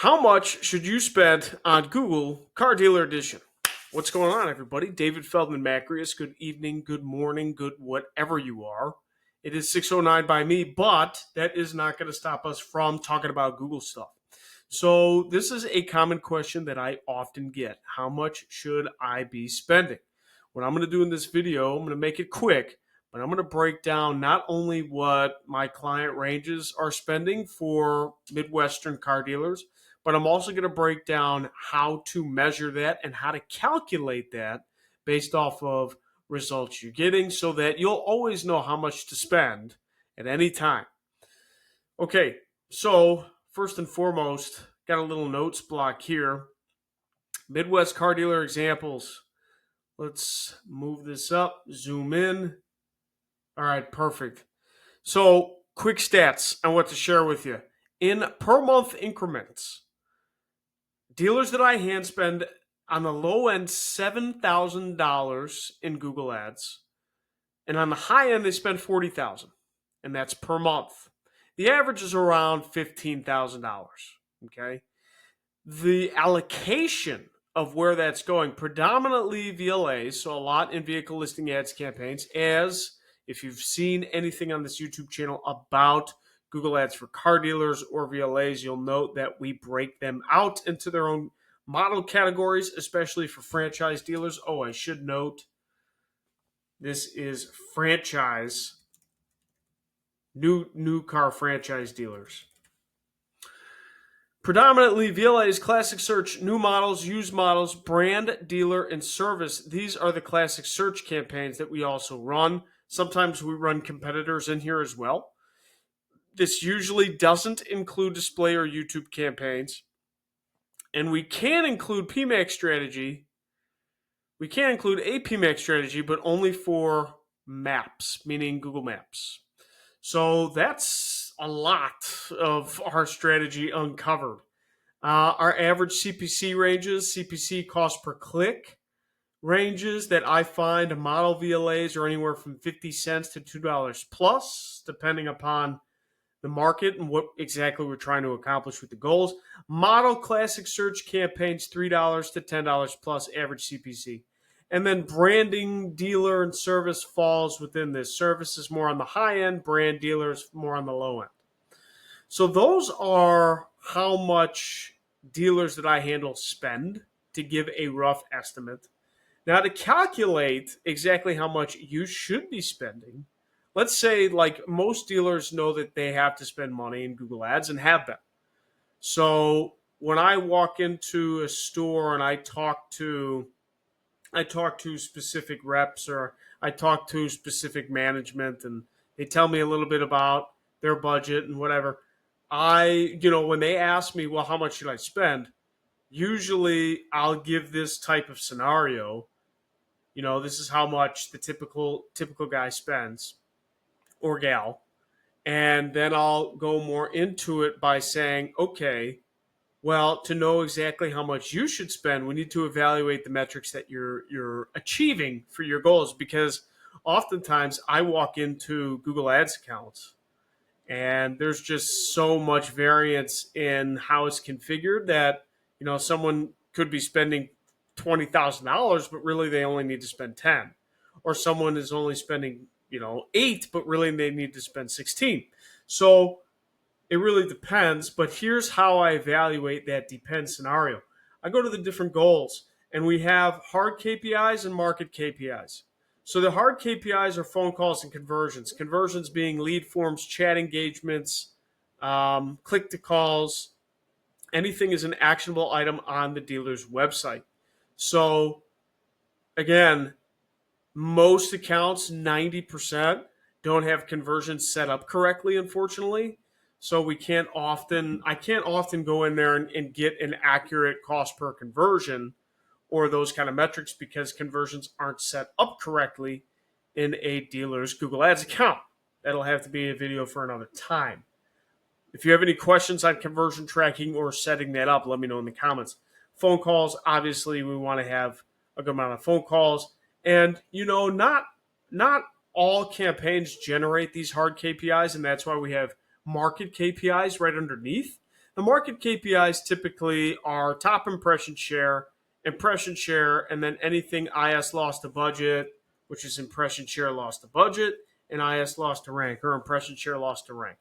How much should you spend on Google Car Dealer Edition? What's going on, everybody? David Feldman-Makrias. Good evening, good morning, good whatever you are. It is 6:09 by me, but that is not going to stop us from talking about Google stuff. So this is a common question that I often get. How much should I be spending? What I'm going to do in this video, I'm going to make it quick, but I'm going to break down not only what my client ranges are spending for Midwestern car dealers, but I'm also going to break down how to measure that and how to calculate that based off of results you're getting so that you'll always know how much to spend at any time. Okay, so first and foremost, got a little notes block here. Midwest car dealer examples. Let's move this up, zoom in. All right, perfect. So, quick stats I want to share with you. In per month increments, dealers that I hand spend on the low end $7,000 in Google Ads, and on the high end they spend $40,000, and that's per month. The average is around $15,000. Okay, the allocation of where that's going, predominantly VLAs, so a lot in vehicle listing ads campaigns, as if you've seen anything on this YouTube channel about Google Ads for car dealers or VLAs, you'll note that we break them out into their own model categories, especially for franchise dealers. Oh, I should note, this is franchise, new car franchise dealers. Predominantly VLAs, classic search, new models, used models, brand, dealer, and service. These are the classic search campaigns that we also run. Sometimes we run competitors in here as well. This usually doesn't include display or YouTube campaigns. And we can include PMAX strategy. We can include a PMAX strategy, but only for maps, meaning Google Maps. So that's a lot of our strategy uncovered. Our average CPC ranges, CPC cost per click ranges that I find model VLAs are anywhere from 50 cents to $2 plus, depending upon the market and what exactly we're trying to accomplish with the goals. Model classic search campaigns, $3 to $10 plus average CPC. And then branding, dealer, and service falls within this. Service is more on the high end, brand dealers more on the low end. So those are how much dealers that I handle spend, to give a rough estimate. Now, to calculate exactly how much you should be spending, let's say like most dealers know that they have to spend money in Google Ads and have been. So when I walk into a store and I talk to specific reps, or I talk to specific management, and they tell me a little bit about their budget and whatever, when they ask me, well, how much should I spend? Usually I'll give this type of scenario. This is how much the typical guy spends, or gal. And then I'll go more into it by saying, okay, well, to know exactly how much you should spend, we need to evaluate the metrics that you're achieving for your goals, because oftentimes I walk into Google Ads accounts and there's just so much variance in how it's configured that someone could be spending $20,000, but really they only need to spend 10, or someone is only spending 8, but really they need to spend 16. So it really depends, but here's how I evaluate that depends scenario. I go to the different goals, and we have hard KPIs and market KPIs. So the hard KPIs are phone calls and conversions. Conversions being lead forms, chat engagements, click to calls. Anything is an actionable item on the dealer's website. So again, most accounts, 90%, don't have conversions set up correctly, unfortunately. So I can't often go in there and get an accurate cost per conversion or those kind of metrics, because conversions aren't set up correctly in a dealer's Google Ads account. That'll have to be a video for another time. If you have any questions on conversion tracking or setting that up, let me know in the comments. Phone calls, obviously, we want to have a good amount of phone calls. And, not all campaigns generate these hard KPIs, and that's why we have market KPIs right underneath. The market KPIs typically are top impression share, and then anything IS lost to budget, which is impression share lost to budget, and IS lost to rank, or impression share lost to rank.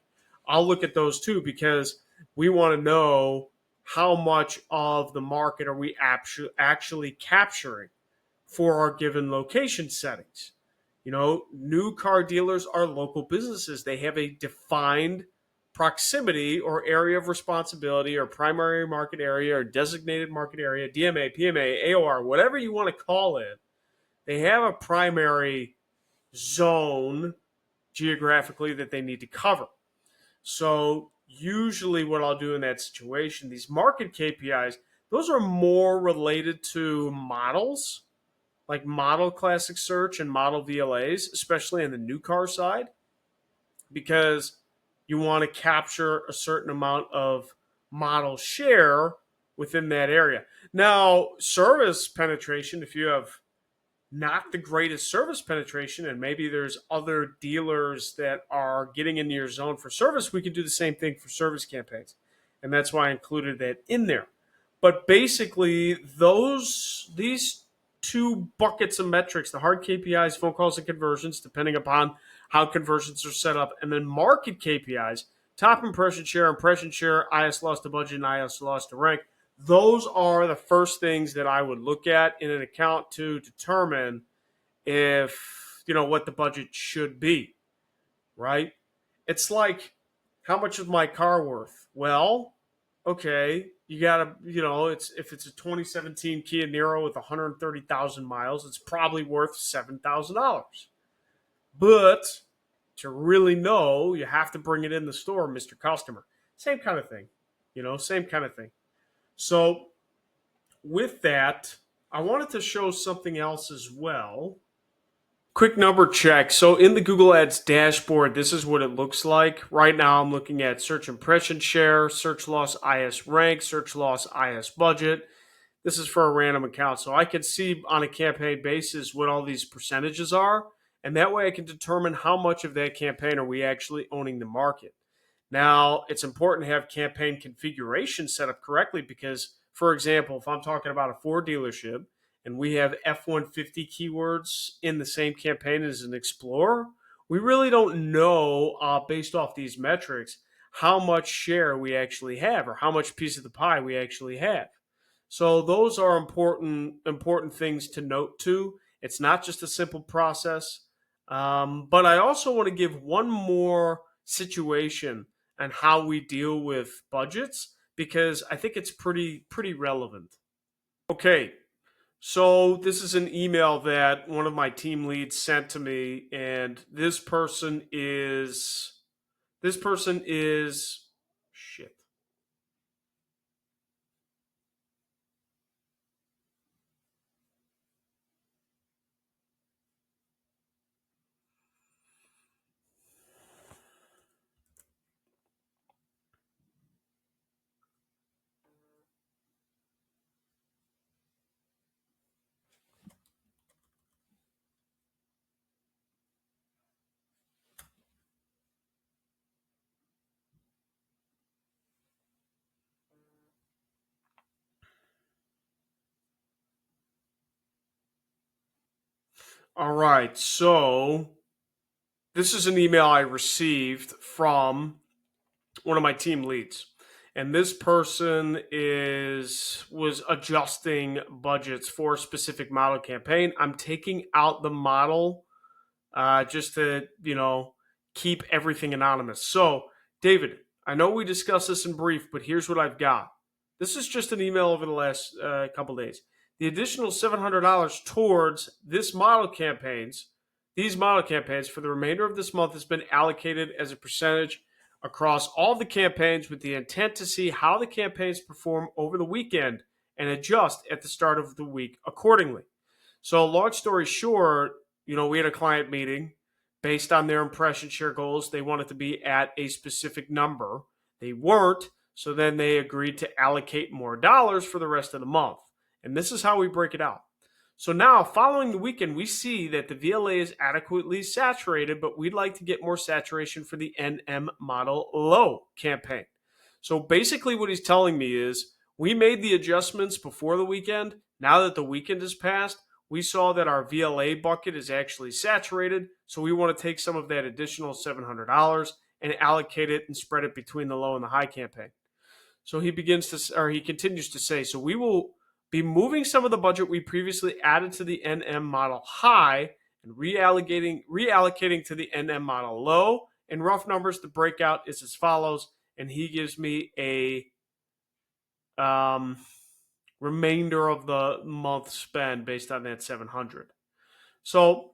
I'll look at those too because we want to know how much of the market are we actually capturing for our given location settings. New car dealers are local businesses. They have a defined proximity or area of responsibility or primary market area or designated market area, DMA, PMA, AOR, whatever you want to call it. They have a primary zone geographically that they need to cover. So usually what I'll do in that situation, these market KPIs, those are more related to models, like model classic search and model VLAs, especially on the new car side, because you want to capture a certain amount of model share within that area. Now, service penetration, if you have not the greatest service penetration and maybe there's other dealers that are getting into your zone for service, we can do the same thing for service campaigns. And that's why I included that in there. But basically, these two buckets of metrics, the hard KPIs, phone calls, and conversions, depending upon how conversions are set up, and then market KPIs, top impression share, IS lost to budget, and IS lost to rank. Those are the first things that I would look at in an account to determine if, what the budget should be, right? It's like, how much is my car worth? Well, okay, you gotta, if it's a 2017 Kia Niro with 130,000 miles, it's probably worth $7,000. But to really know, you have to bring it in the store, Mr. Customer. Same kind of thing, same kind of thing. So with that, I wanted to show something else as well. Quick number check. So in the Google Ads dashboard, this is what it looks like. Right now I'm looking at search impression share, search loss IS rank, search loss IS budget. This is for a random account. So I can see on a campaign basis what all these percentages are. And that way I can determine how much of that campaign are we actually owning the market. Now, it's important to have campaign configuration set up correctly because, for example, if I'm talking about a Ford dealership and we have F-150 keywords in the same campaign as an Explorer, we really don't know, based off these metrics, how much share we actually have or how much piece of the pie we actually have. So those are important things to note too. It's not just a simple process. But I also want to give one more situation and how we deal with budgets because I think it's pretty relevant. Okay, so this is an email that one of my team leads sent to me, and this person is shit. All right, so this is an email I received from one of my team leads. And this person was adjusting budgets for a specific model campaign. I'm taking out the model just to, keep everything anonymous. So, David, I know we discussed this in brief, but here's what I've got. This is just an email over the last couple days. The additional $700 towards these model campaigns for the remainder of this month has been allocated as a percentage across all the campaigns with the intent to see how the campaigns perform over the weekend and adjust at the start of the week accordingly. So, long story short, we had a client meeting based on their impression share goals. They wanted to be at a specific number. They weren't, so then they agreed to allocate more dollars for the rest of the month. And this is how we break it out. So now, following the weekend, we see that the VLA is adequately saturated, but we'd like to get more saturation for the NM model low campaign. So basically, what he's telling me is we made the adjustments before the weekend. Now that the weekend has passed, we saw that our VLA bucket is actually saturated. So we want to take some of that additional $700 and allocate it and spread it between the low and the high campaign. So he continues to say, so we will be moving some of the budget we previously added to the NM model high and reallocating to the NM model low. In rough numbers, the breakout is as follows, and he gives me a remainder of the month spend based on that 700. So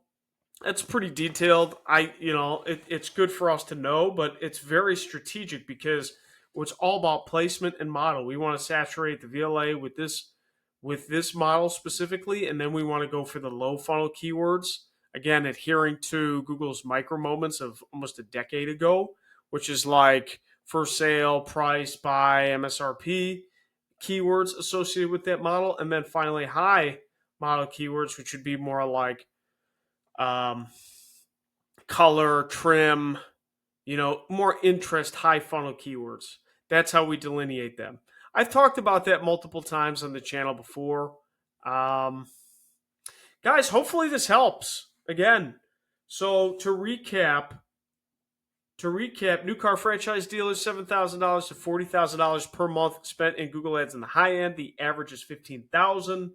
that's pretty detailed. It's good for us to know, but it's very strategic because it's all about placement and model. We want to saturate the VLA with this model specifically, and then we want to go for the low funnel keywords. Again, adhering to Google's micro moments of almost a decade ago, which is like for sale, price, buy, MSRP keywords associated with that model, and then finally high model keywords, which would be more like color, trim, more interest, high funnel keywords. That's how we delineate them. I've talked about that multiple times on the channel before. Guys, hopefully this helps. Again, so to recap, new car franchise dealers, $7,000 to $40,000 per month spent in Google Ads in the high end. The average is $15,000.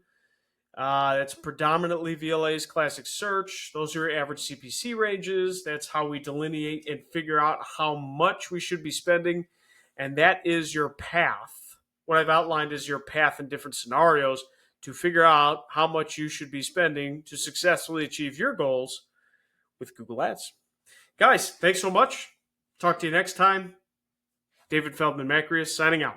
That's predominantly VLA's classic search. Those are your average CPC ranges. That's how we delineate and figure out how much we should be spending. And that is your path. What I've outlined is your path in different scenarios to figure out how much you should be spending to successfully achieve your goals with Google Ads. Guys, thanks so much. Talk to you next time. David Feldman-Makrias signing out.